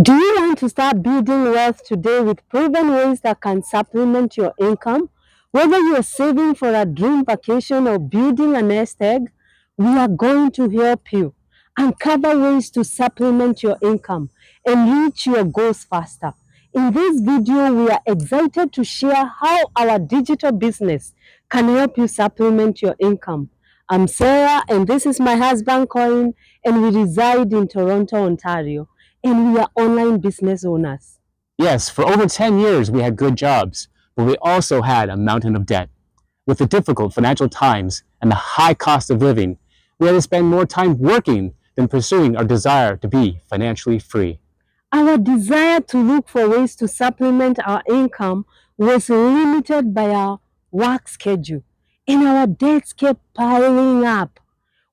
Do you want to start building wealth today with proven ways that can supplement your income? Whether you're saving for a dream vacation or building a nest egg, we are going to help you uncover ways to supplement your income and reach your goals faster. In this video, we are excited to share how our digital business can help you supplement your income. I'm Sarah, and this is my husband Colin, and we reside in Toronto, Ontario, and we are online business owners. Yes, for over 10 years we had good jobs, but we also had a mountain of debt. With the difficult financial times and the high cost of living, we had to spend more time working than pursuing our desire to be financially free. Our desire to look for ways to supplement our income was limited by our work schedule, and our debts kept piling up.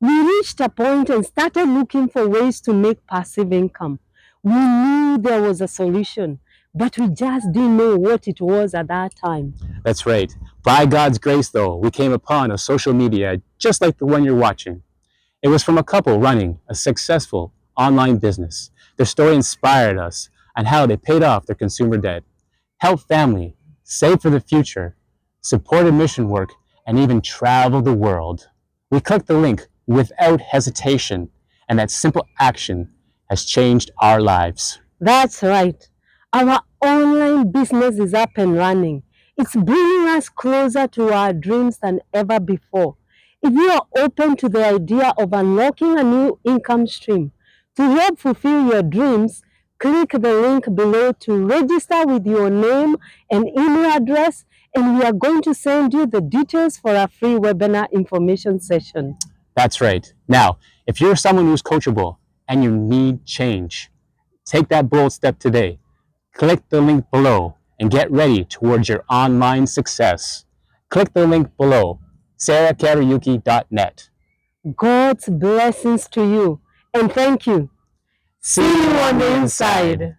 We reached a point and started looking for ways to make passive income. We knew there was a solution, but we just didn't know what it was at that time. That's right. By God's grace, though, we came upon a social media just like the one you're watching. It was from a couple running a successful online business. Their story inspired us on how they paid off their consumer debt, helped family, saved for the future, supported mission work, and even traveled the world. We clicked the link without hesitation, and that simple action has changed our lives. That's right. Our online business is up and running. It's bringing us closer to our dreams than ever before. If you are open to the idea of unlocking a new income stream to help fulfill your dreams, click the link below to register with your name and email address, and we are going to send you the details for a free webinar information session. That's right. Now, if you're someone who's coachable and you need change, take that bold step today. Click the link below and get ready towards your online success. Click the link below, sarahkarayuki.net. God's blessings to you, and thank you. See you on the inside.